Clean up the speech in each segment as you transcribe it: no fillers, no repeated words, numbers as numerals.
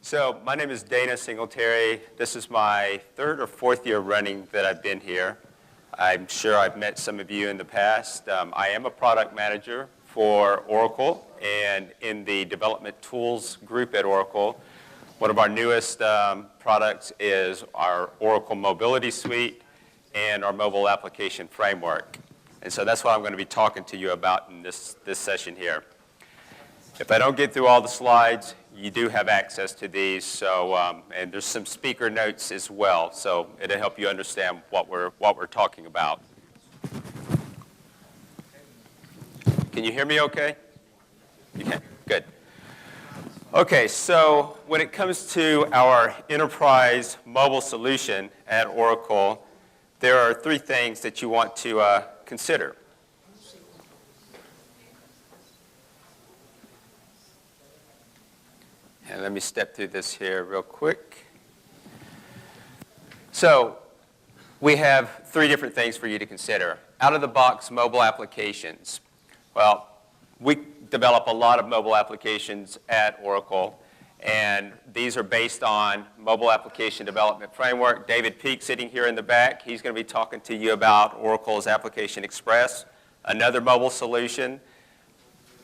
So my name is Dana Singleterry. This is my third or fourth year running that I've been here. I'm sure I've met some of you in the past. I am a product manager for Oracle and in the development tools group at Oracle. One of our newest products is our Oracle Mobility Suite and our mobile application framework. And so that's what I'm going to be talking to you about in this session here. If I don't get through all the slides, you do have access to these, so, and there's some speaker notes as well, so it'll help you understand what we're talking about. Can you hear me okay? You can? Good. Okay, so when it comes to our enterprise mobile solution at Oracle, there are three things that you want to consider. And let me step through this here real quick. So we have three different things for you to consider. Out-of-the-box mobile applications. Well, we develop a lot of mobile applications at Oracle, and these are based on Mobile Application Development Framework. David Peak sitting here in the back, he's going to be talking to you about Oracle's Application Express, another mobile solution,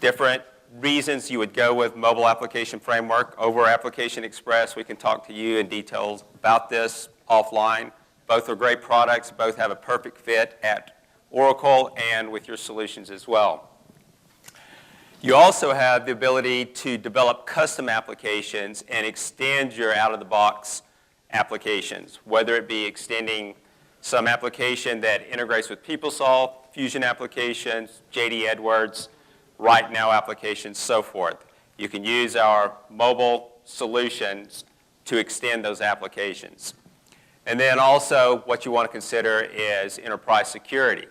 different reasons you would go with Mobile Application Framework over Application Express. We can talk to you in details about this offline. Both are great products. Both have a perfect fit at Oracle and with your solutions as well. You also have the ability to develop custom applications and extend your out-of-the-box applications, whether it be extending some application that integrates with PeopleSoft, Fusion applications, JD Edwards, Right Now applications, so forth. You can use our mobile solutions to extend those applications. And then also what you want to consider is enterprise security.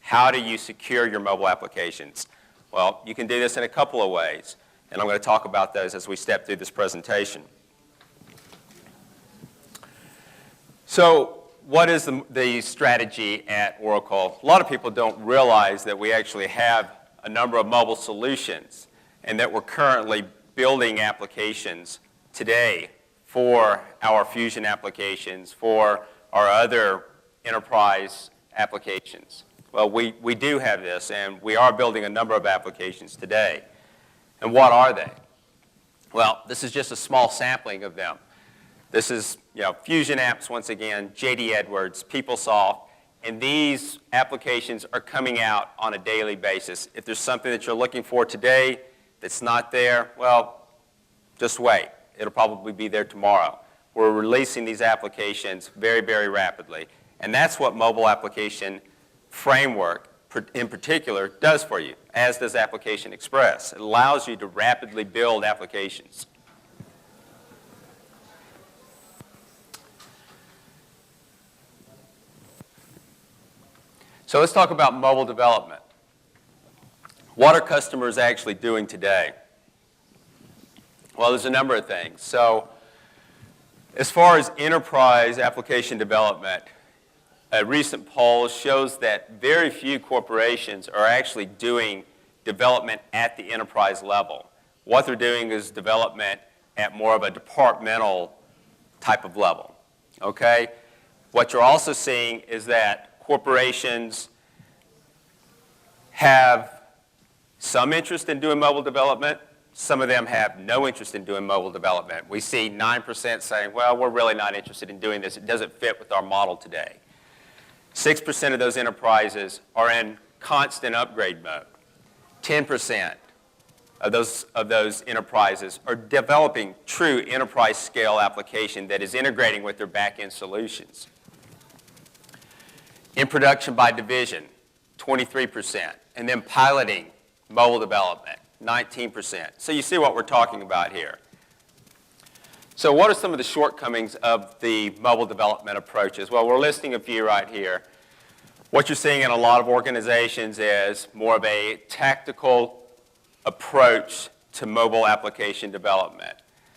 How do you secure your mobile applications? Well, you can do this in a couple of ways, and I'm going to talk about those as we step through this presentation. So what is the strategy at Oracle? A lot of people don't realize that we actually have a number of mobile solutions and that we're currently building applications today for our Fusion applications, for our other enterprise applications. Well, we do have this, and we are building a number of applications today. And what are they? Well, this is just a small sampling of them. This is Fusion apps, once again, JD Edwards, PeopleSoft, and these applications are coming out on a daily basis. If there's something that you're looking for today that's not there, well, just wait. It'll probably be there tomorrow. We're releasing these applications very, very rapidly. And that's what Mobile Application Framework in particular does for you, as does Application Express. It allows you to rapidly build applications. So let's talk about mobile development. What are customers actually doing today? Well, there's a number of things. So as far as enterprise application development, a recent poll shows that very few corporations are actually doing development at the enterprise level. What they're doing is development at more of a departmental type of level. Okay? What you're also seeing is that corporations have some interest in doing mobile development. Some of them have no interest in doing mobile development. We see 9% saying, well, we're really not interested in doing this. It doesn't fit with our model today. 6% of those enterprises are in constant upgrade mode. 10% of those enterprises are developing true enterprise scale application that is integrating with their back-end solutions. In production by division, 23%. And then piloting mobile development, 19%. So you see what we're talking about here. So what are some of the shortcomings of the mobile development approaches? Well, we're listing a few right here. What you're seeing in a lot of organizations is more of a tactical approach to mobile application development.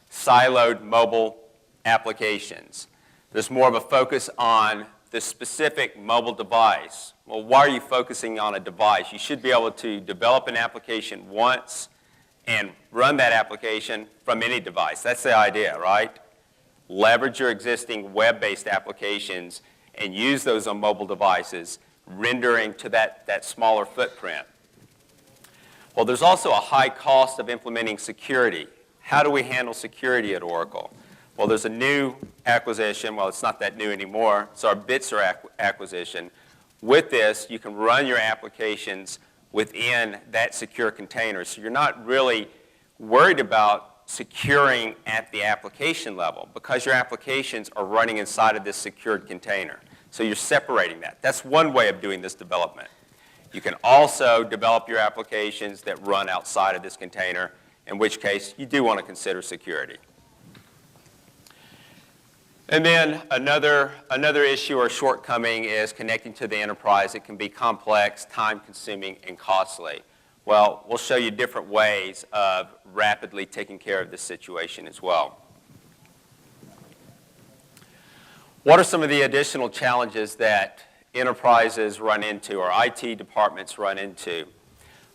Siloed mobile applications. There's more of a focus on the specific mobile device. Well, why are you focusing on a device? You should be able to develop an application once and run that application from any device. That's the idea, right? Leverage your existing web-based applications and use those on mobile devices, rendering to that smaller footprint. Well, there's also a high cost of implementing security. How do we handle security at Oracle? Well, there's a new acquisition. Well, it's not that new anymore. It's our Bitzer acquisition. With this, you can run your applications within that secure container. So you're not really worried about securing at the application level because your applications are running inside of this secured container. So you're separating that. That's one way of doing this development. You can also develop your applications that run outside of this container, in which case you do want to consider security. And then another issue or shortcoming is connecting to the enterprise. It can be complex, time-consuming, and costly. Well, we'll show you different ways of rapidly taking care of this situation as well. What are some of the additional challenges that enterprises run into or IT departments run into?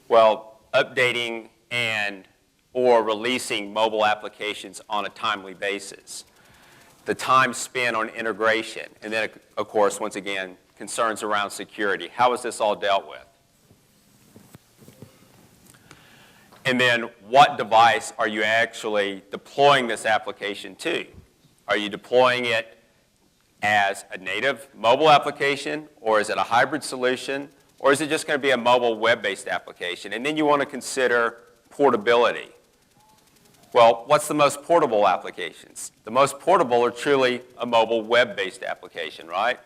Well, updating or releasing mobile applications on a timely basis. The time spent on integration. And then, of course, once again, concerns around security. How is this all dealt with? And then what device are you actually deploying this application to? Are you deploying it as a native mobile application, or is it a hybrid solution, or is it just going to be a mobile web-based application? And then you want to consider portability. Well, what's the most portable applications? The most portable are truly a mobile web-based application, right?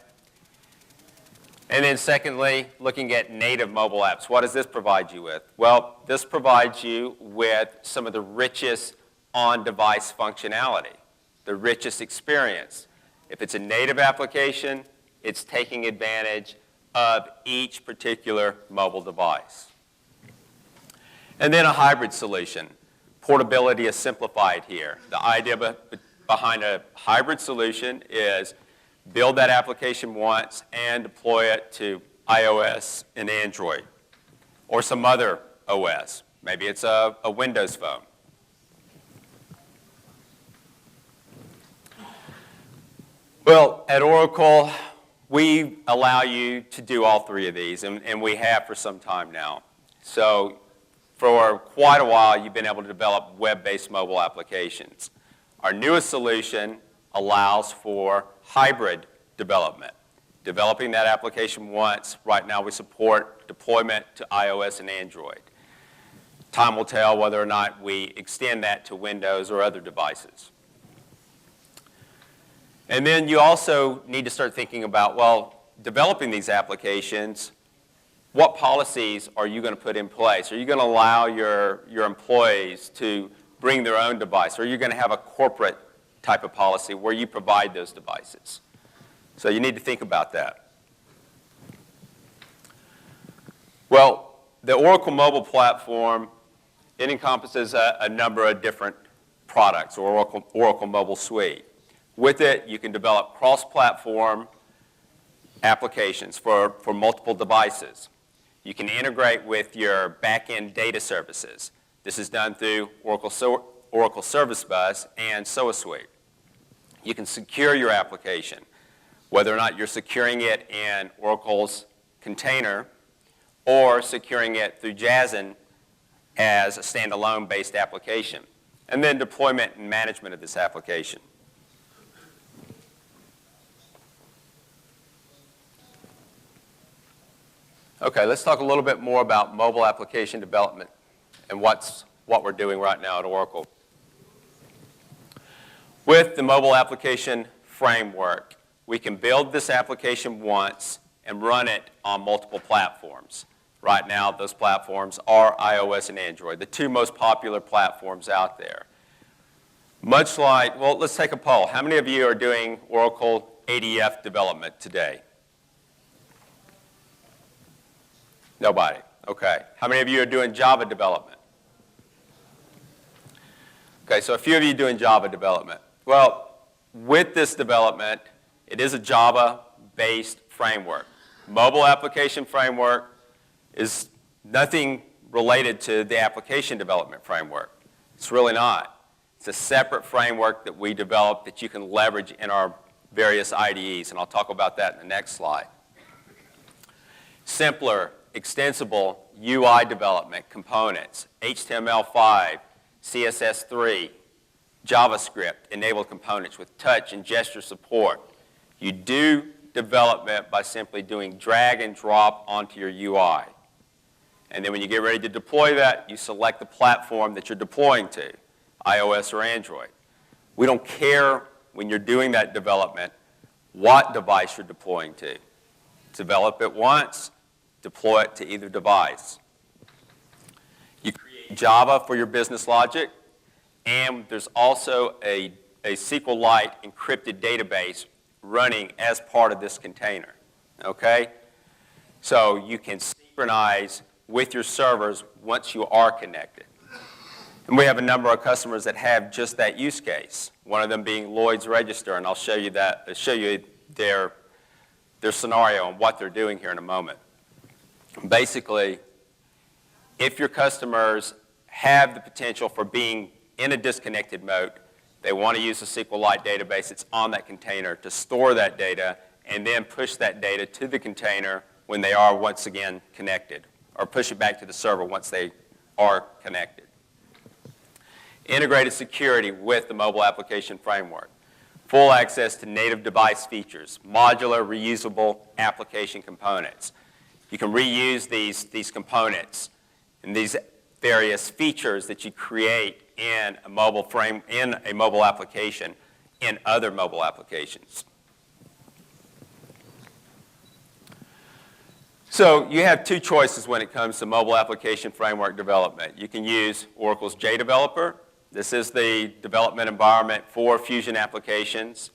And then secondly, looking at native mobile apps. What does this provide you with? Well, this provides you with some of the richest on-device functionality, the richest experience. If it's a native application, it's taking advantage of each particular mobile device. And then a hybrid solution. Portability is simplified here. The idea behind a hybrid solution is build that application once and deploy it to iOS and Android or some other OS. Maybe it's a Windows phone. Well, at Oracle, we allow you to do all three of these, and we have for some time now. So for quite a while, you've been able to develop web-based mobile applications. Our newest solution allows for hybrid development. Developing that application once. Right now we support deployment to iOS and Android. Time will tell whether or not we extend that to Windows or other devices. And then you also need to start thinking about, well, developing these applications, what policies are you going to put in place? Are you going to allow your employees to bring their own device? Or are you going to have a corporate type of policy where you provide those devices? So you need to think about that. Well, the Oracle Mobile Platform, it encompasses a number of different products, or Oracle Mobile Suite. With it, you can develop cross-platform applications for multiple devices. You can integrate with your back-end data services. This is done through Oracle Service Bus and SOA Suite. You can secure your application, whether or not you're securing it in Oracle's container or securing it through JASN as a standalone based application, and then deployment and management of this application. Okay, let's talk a little bit more about mobile application development and what we're doing right now at Oracle. With the mobile application framework, we can build this application once and run it on multiple platforms. Right now, those platforms are iOS and Android, the two most popular platforms out there. Much like, well, let's take a poll. How many of you are doing Oracle ADF development today? Nobody. Okay. How many of you are doing Java development? Okay, so a few of you doing Java development. Well, with this development, it is a Java-based framework. Mobile application framework is nothing related to the application development framework. It's really not. It's a separate framework that we developed that you can leverage in our various IDEs, and I'll talk about that in the next slide. Simpler, extensible UI development components, HTML5, CSS3, JavaScript-enabled components with touch and gesture support. You do development by simply doing drag and drop onto your UI. And then when you get ready to deploy that, you select the platform that you're deploying to, iOS or Android. We don't care when you're doing that development what device you're deploying to. Develop it once, deploy it to either device. You create Java for your business logic, and there's also a SQLite encrypted database running as part of this container, okay? So you can synchronize with your servers once you are connected. And we have a number of customers that have just that use case, one of them being Lloyd's Register, and I'll show you their scenario and what they're doing here in a moment. Basically, if your customers have the potential for being in a disconnected mode, they want to use a SQLite database that's on that container to store that data and then push that data to the container when they are once again connected, or push it back to the server once they are connected. Integrated security with the mobile application framework. Full access to native device features, modular, reusable application components. You can reuse these components and these various features that you create in a mobile application in other mobile applications. So you have two choices when it comes to mobile application framework development. You can use Oracle's JDeveloper. This is the development environment for Fusion applications.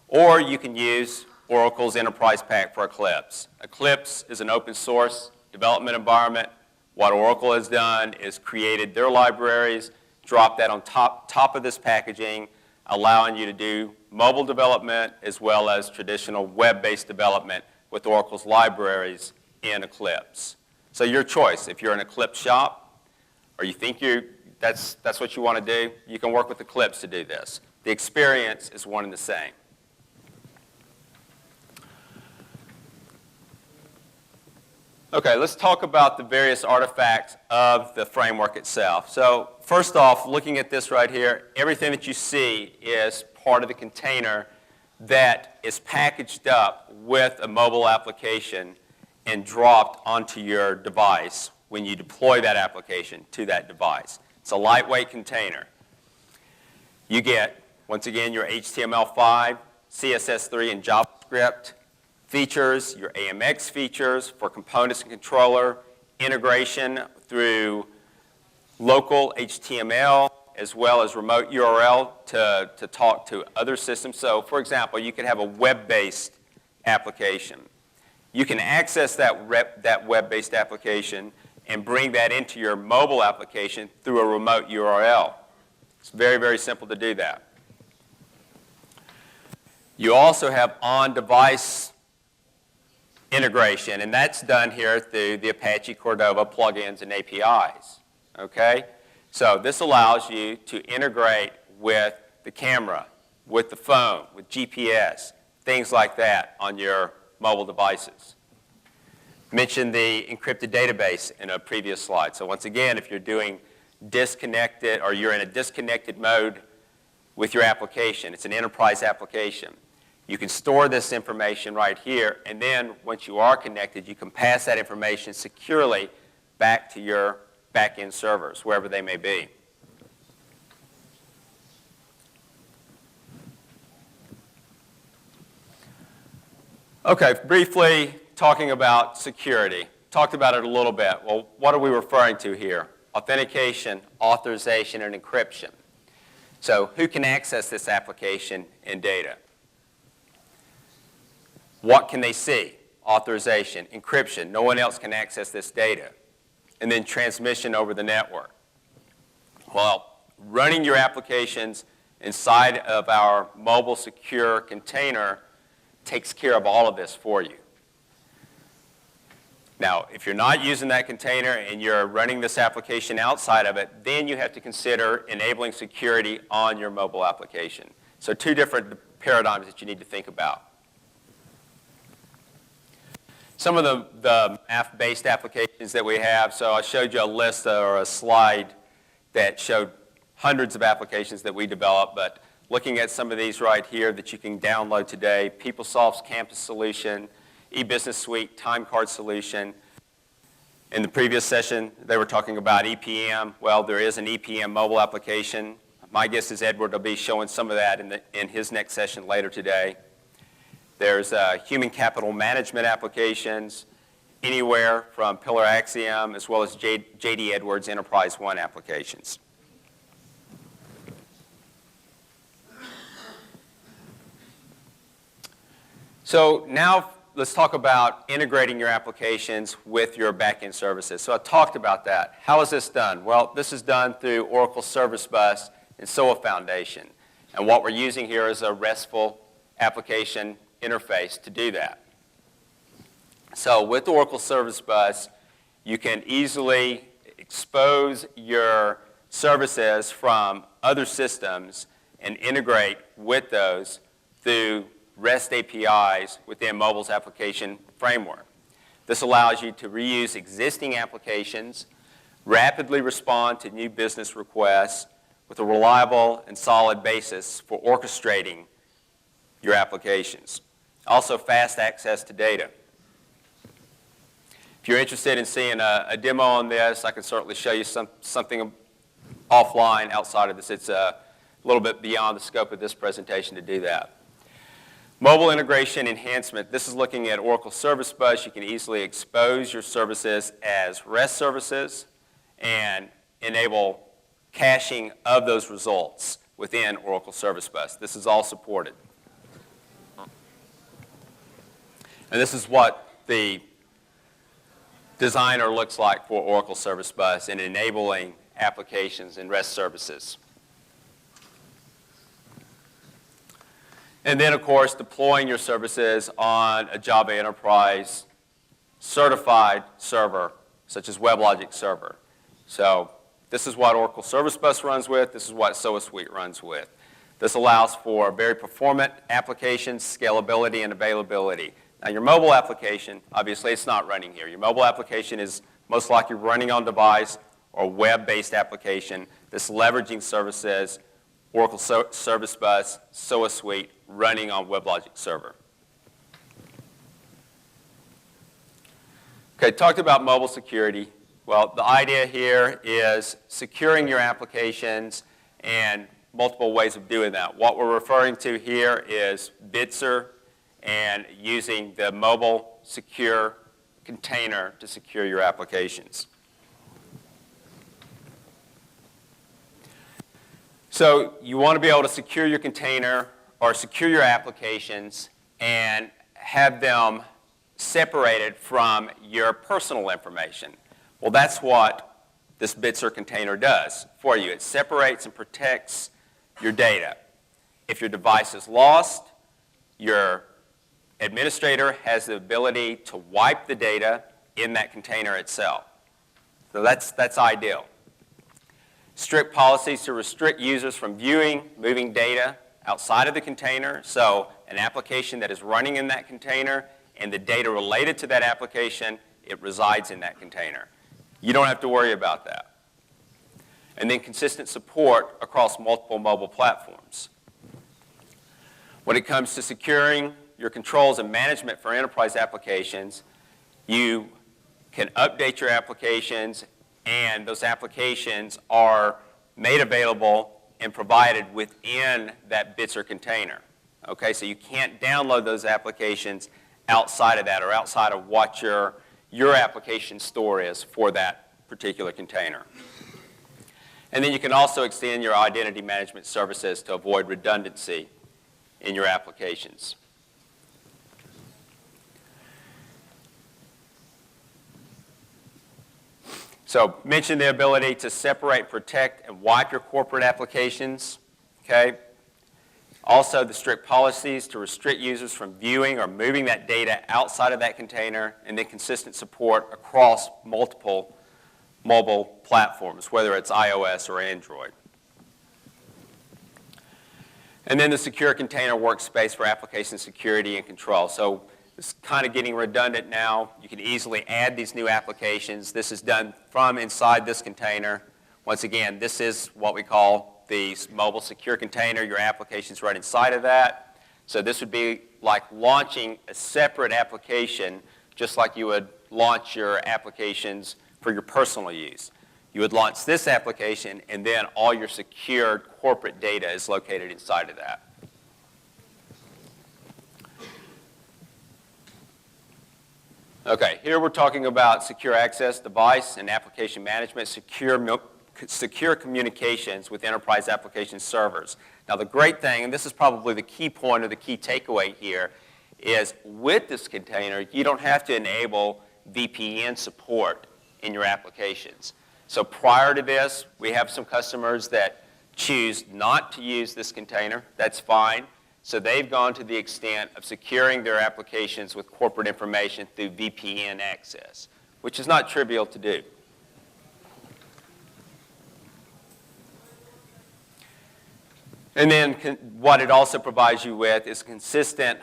Or you can use Oracle's Enterprise Pack for Eclipse. Eclipse is an open source development environment. What Oracle has done is created their libraries, dropped that on top of this packaging, allowing you to do mobile development as well as traditional web-based development with Oracle's libraries in Eclipse. So your choice. If you're an Eclipse shop or you think that's what you want to do, you can work with Eclipse to do this. The experience is one and the same. Okay, let's talk about the various artifacts of the framework itself. So first off, looking at this right here, everything that you see is part of the container that is packaged up with a mobile application and dropped onto your device when you deploy that application to that device. It's a lightweight container. You get, once again, your HTML5, CSS3, and JavaScript features, your AMX features for components and controller, integration through local HTML, as well as remote URL to talk to other systems. So, for example, you could have a web-based application. You can access that web-based application and bring that into your mobile application through a remote URL. It's very, very simple to do that. You also have on-device integration, and that's done here through the Apache Cordova plugins and APIs. Okay? So this allows you to integrate with the camera, with the phone, with GPS, things like that on your mobile devices. Mentioned the encrypted database in a previous slide. So once again, if you're doing disconnected or you're in a disconnected mode with your application, it's an enterprise application, you can store this information right here, and then once you are connected, you can pass that information securely back to your back-end servers, wherever they may be. Okay, briefly talking about security. Talked about it a little bit. Well, what are we referring to here? Authentication, authorization, and encryption. So who can access this application and data? What can they see? Authorization, encryption. No one else can access this data. And then transmission over the network. Well, running your applications inside of our mobile secure container takes care of all of this for you. Now, if you're not using that container and you're running this application outside of it, then you have to consider enabling security on your mobile application. So two different paradigms that you need to think about. Some of the math-based applications that we have, so I showed you a list or a slide that showed hundreds of applications that we developed, but looking at some of these right here that you can download today, PeopleSoft's Campus solution, eBusiness Suite, time card solution. In the previous session, they were talking about EPM. Well, there is an EPM mobile application. My guess is Edward will be showing some of that in his next session later today. There's human capital management applications, anywhere from Pillar Axiom, as well as J.D. Edwards Enterprise One applications. So now let's talk about integrating your applications with your back-end services. So I talked about that. How is this done? Well, this is done through Oracle Service Bus and SOA Foundation. And what we're using here is a RESTful application interface to do that. So with Oracle Service Bus, you can easily expose your services from other systems and integrate with those through REST APIs within mobile's application framework. This allows you to reuse existing applications, rapidly respond to new business requests with a reliable and solid basis for orchestrating your applications. Also, fast access to data. If you're interested in seeing a demo on this, I can certainly show you something offline outside of this. It's a little bit beyond the scope of this presentation to do that. Mobile integration enhancement. This is looking at Oracle Service Bus. You can easily expose your services as REST services and enable caching of those results within Oracle Service Bus. This is all supported. And this is what the designer looks like for Oracle Service Bus in enabling applications and REST services. And then, of course, deploying your services on a Java Enterprise certified server, such as WebLogic Server. So this is what Oracle Service Bus runs with. This is what SOA Suite runs with. This allows for very performant applications, scalability, and availability. Now, your mobile application, obviously, it's not running here. Your mobile application is most likely running on device or web-based application that's leveraging services, Oracle Service Bus, SOA Suite, running on WebLogic Server. Okay, talked about mobile security. Well, the idea here is securing your applications and multiple ways of doing that. What we're referring to here is Bitzer and using the mobile secure container to secure your applications. So you want to be able to secure your container or secure your applications and have them separated from your personal information. Well, that's what this Bitzer container does for you. It separates and protects your data. If your device is lost, your administrator has the ability to wipe the data in that container itself. So that's ideal. Strict policies to restrict users from viewing, moving data outside of the container. So an application that is running in that container and the data related to that application, it resides in that container. You don't have to worry about that. And then consistent support across multiple mobile platforms. When it comes to securing your controls and management for enterprise applications, you can update your applications, and those applications are made available and provided within that Bitzer container. Okay, so you can't download those applications outside of that or outside of what your application store is for that particular container. And then you can also extend your identity management services to avoid redundancy in your applications. So mention the ability to separate, protect, and wipe your corporate applications. Okay. Also, the strict policies to restrict users from viewing or moving that data outside of that container, and then consistent support across multiple mobile platforms, whether it's iOS or Android. And then the secure container workspace for application security and control. So it's kind of getting redundant now. You can easily add these new applications. This is done from inside this container. Once again, this is what we call the mobile secure container. Your applications right inside of that. So this would be like launching a separate application, just like you would launch your applications for your personal use. You would launch this application, and then all your secured corporate data is located inside of that. Okay, here we're talking about secure access device and application management, secure communications with enterprise application servers. Now the great thing, and this is probably the key point or the key takeaway here, is with this container, you don't have to enable VPN support in your applications. So prior to this, we have some customers that choose not to use this container. That's fine. So they've gone to the extent of securing their applications with corporate information through VPN access, which is not trivial to do. And then what it also provides you with is consistent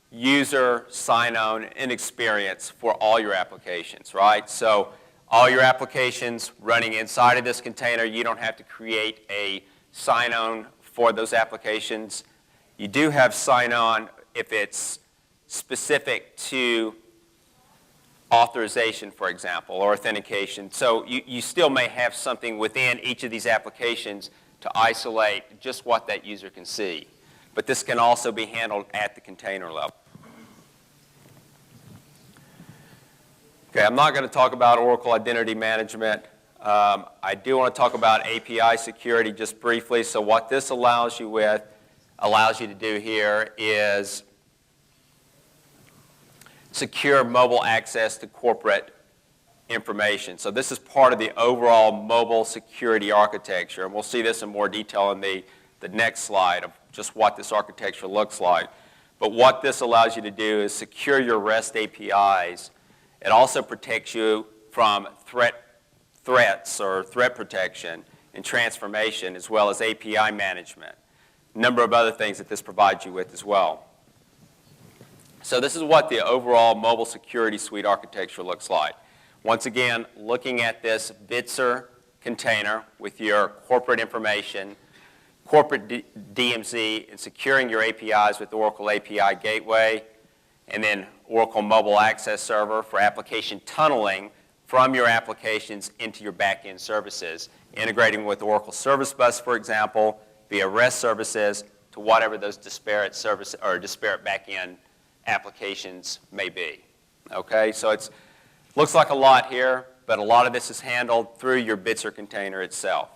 user sign-on and experience for all your applications, right? So all your applications running inside of this container, you don't have to create a sign-on for those applications. You do have sign-on if it's specific to authorization, for example, or authentication. So you still may have something within each of these applications to isolate just what that user can see. But this can also be handled at the container level. Okay, I'm not going to talk about Oracle Identity Management. I do want to talk about API security just briefly. So what this allows you to do here is secure mobile access to corporate information. So this is part of the overall mobile security architecture. And we'll see this in more detail in the next slide of just what this architecture looks like. But what this allows you to do is secure your REST APIs. It also protects you from threats or threat protection and transformation, as well as API management. A number of other things that this provides you with as well. So this is what the overall mobile security suite architecture looks like. Once again, looking at this Bitzer container with your corporate information, corporate DMZ, and securing your APIs with Oracle API Gateway, and then Oracle Mobile Access Server for application tunneling from your applications into your back-end services, integrating with Oracle Service Bus, for example, via REST services to whatever those disparate service or disparate back-end applications may be. Okay, so it looks like a lot here, but a lot of this is handled through your Bitzer container itself.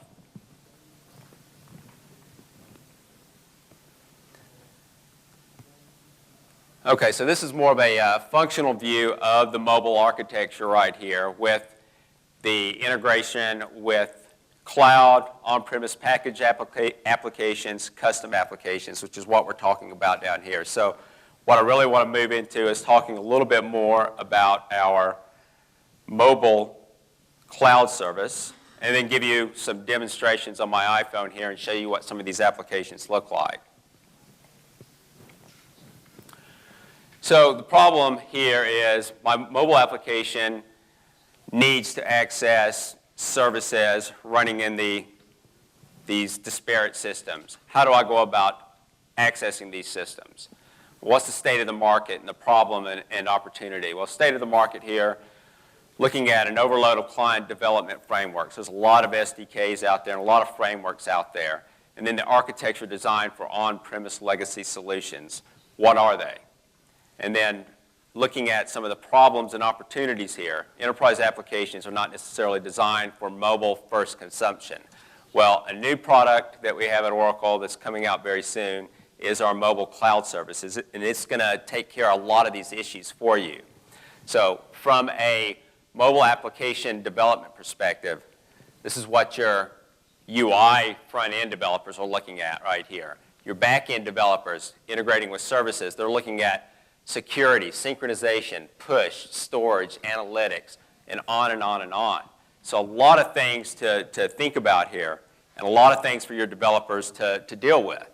Okay, so this is more of a functional view of the mobile architecture right here with the integration with cloud, on-premise package applications, custom applications, which is what we're talking about down here. So what I really want to move into is talking a little bit more about our mobile cloud service, and then give you some demonstrations on my iPhone here and show you what some of these applications look like. So the problem here is my mobile application needs to access services running in these disparate systems. How do I go about accessing these systems? What's the state of the market and the problem and opportunity? Well, state of the market here, looking at an overload of client development frameworks. There's a lot of SDKs out there and a lot of frameworks out there. And then the architecture designed for on-premise legacy solutions. What are they? And then looking at some of the problems and opportunities here. Enterprise applications are not necessarily designed for mobile-first consumption. Well, a new product that we have at Oracle that's coming out very soon is our mobile cloud services, and it's going to take care of a lot of these issues for you. So from a mobile application development perspective, this is what your UI front-end developers are looking at right here. Your back-end developers integrating with services, they're looking at security, synchronization, push, storage, analytics, and on and on and on. So a lot of things to think about here, and a lot of things for your developers to deal with.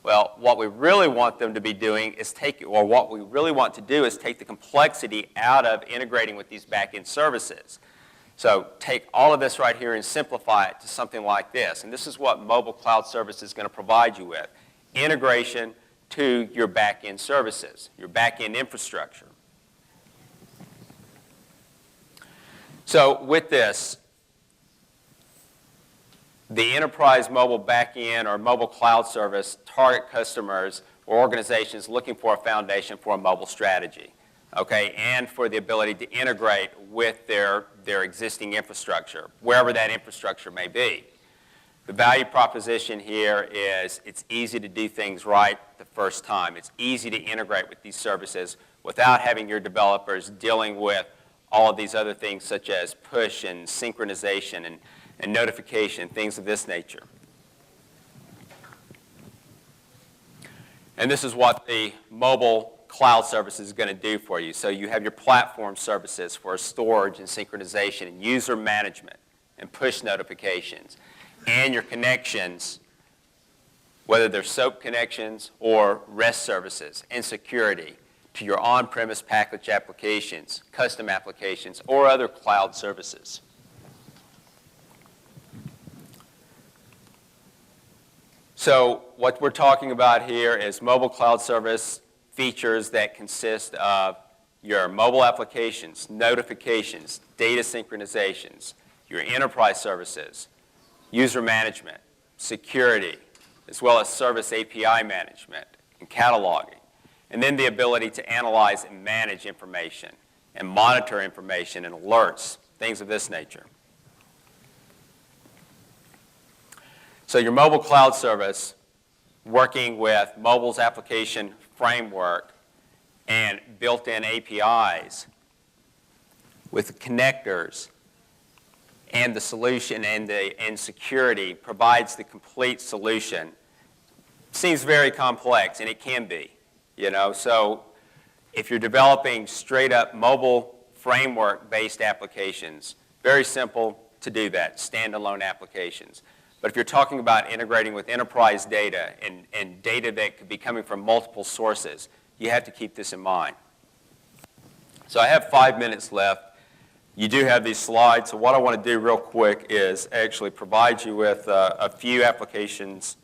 Well, what we really want them to be doing is what we really want to do is take the complexity out of integrating with these back-end services. So take all of this right here and simplify it to something like this. And this is what mobile cloud service is going to provide you with. Integration to your back-end services, your back-end infrastructure. So with this, the enterprise mobile back-end or mobile cloud service target customers or organizations looking for a foundation for a mobile strategy, okay, and for the ability to integrate with their existing infrastructure, wherever that infrastructure may be. The value proposition here is it's easy to do things right the first time. It's easy to integrate with these services without having your developers dealing with all of these other things such as push and synchronization and notification, things of this nature. And this is what the mobile cloud service is going to do for you. So you have your platform services for storage and synchronization and user management and push notifications. And your connections, whether they're SOAP connections or REST services and security to your on-premise package applications, custom applications, or other cloud services. So what we're talking about here is mobile cloud service features that consist of your mobile applications, notifications, data synchronizations, your enterprise services, user management, security, as well as service API management and cataloging, and then the ability to analyze and manage information and monitor information and alerts, things of this nature. So your mobile cloud service, working with mobile's application framework and built-in APIs with connectors, and the solution and security provides the complete solution. Seems very complex, and it can be, you know. So if you're developing straight-up mobile framework-based applications, very simple to do that, standalone applications. But if you're talking about integrating with enterprise data and data that could be coming from multiple sources, you have to keep this in mind. So I have 5 minutes left. You do have these slides, so what I want to do real quick is actually provide you with a few applications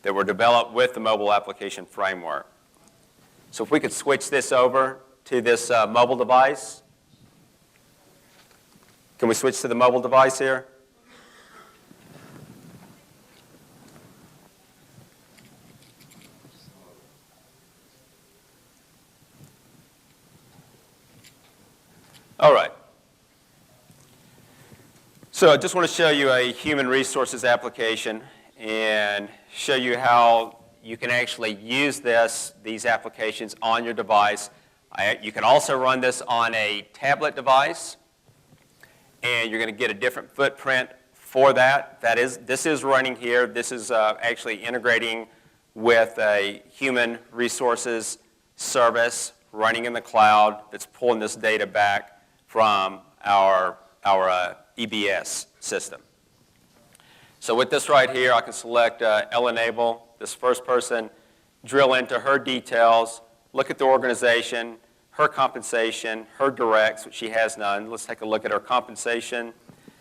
that were developed with the mobile application framework. So if we could switch this over to this mobile device. Can we switch to the mobile device here? All right. So I just want to show you a human resources application and show you how you can actually use these applications on your device. You can also run this on a tablet device, and you're going to get a different footprint for that. This is running here. This is actually integrating with a human resources service running in the cloud that's pulling this data back from our EBS system. So with this right here, I can select L-enable, this first person, drill into her details, look at the organization, her compensation, her directs, which she has none. Let's take a look at her compensation,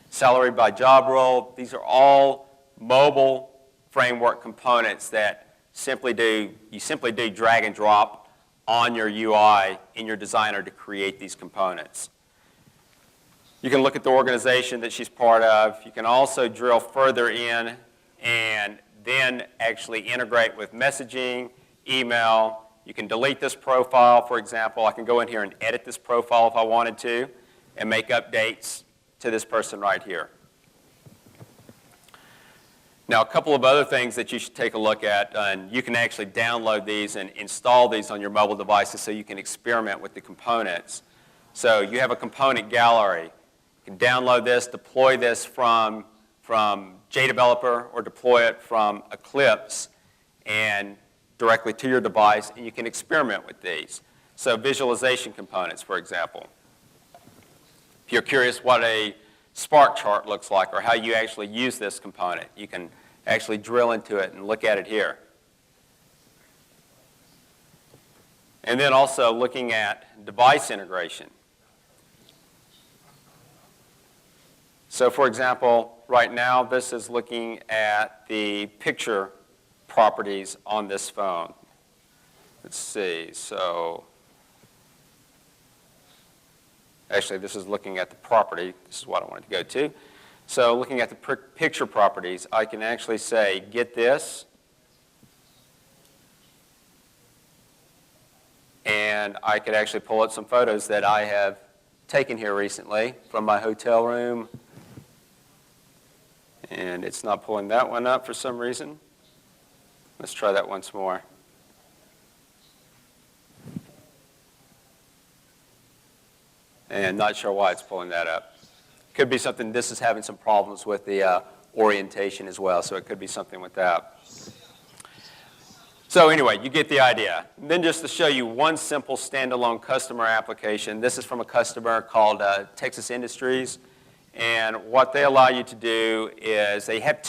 salary by job role. These are all mobile framework components that you simply do drag and drop on your UI in your designer to create these components. You can look at the organization that she's part of. You can also drill further in and then actually integrate with messaging, email. You can delete this profile, for example. I can go in here and edit this profile if I wanted to and make updates to this person right here. Now, a couple of other things that you should take a look at, and you can actually download these and install these on your mobile devices so you can experiment with the components. So you have a component gallery. You can download this, deploy this from JDeveloper or deploy it from Eclipse, and directly to your device, and you can experiment with these. So visualization components, for example. If you're curious what a spark chart looks like or how you actually use this component, you can actually drill into it and look at it here. And then also looking at device integration. So for example, right now this is looking at the picture properties on this phone. Let's see, so actually this is looking at the property. This is what I wanted to go to. So looking at the picture properties, I can actually say, get this, and I could actually pull up some photos that I have taken here recently from my hotel room. And it's not pulling that one up for some reason. Let's try that once more. And not sure why it's pulling that up. Could be something, this is having some problems with the orientation as well, so it could be something with that. So anyway, you get the idea. And then just to show you one simple standalone customer application, this is from a customer called Texas Industries. And what they allow you to do is they have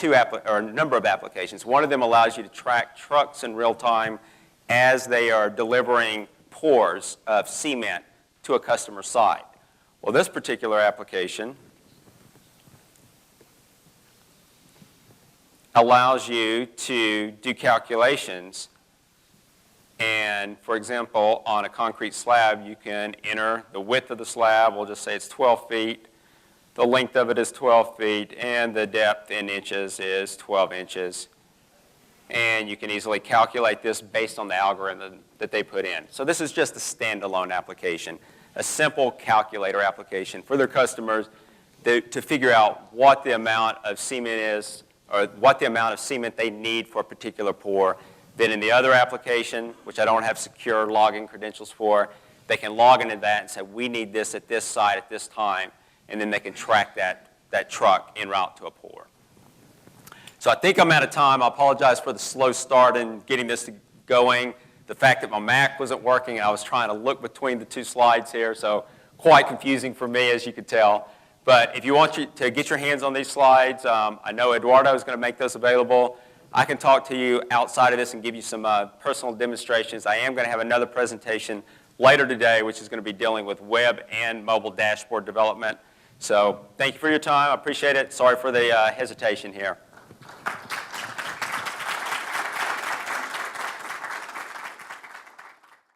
a number of applications. One of them allows you to track trucks in real time as they are delivering pours of cement to a customer site. Well, this particular application allows you to do calculations. And for example, on a concrete slab, you can enter the width of the slab. We'll just say it's 12 feet. The length of it is 12 feet, and the depth in inches is 12 inches. And you can easily calculate this based on the algorithm that they put in. So this is just a standalone application, a simple calculator application for their customers to figure out what the amount of cement is, or what the amount of cement they need for a particular pour. Then in the other application, which I don't have secure login credentials for, they can log into that and say, we need this at this site at this time. And then they can track that truck en route to a pour. So I think I'm out of time. I apologize for the slow start in getting this going. The fact that my Mac wasn't working, and I was trying to look between the two slides here, so quite confusing for me, as you could tell. But if you want to get your hands on these slides, I know Eduardo is going to make those available. I can talk to you outside of this and give you some personal demonstrations. I am going to have another presentation later today, which is going to be dealing with web and mobile dashboard development. So thank you for your time. I appreciate it. Sorry for the hesitation here.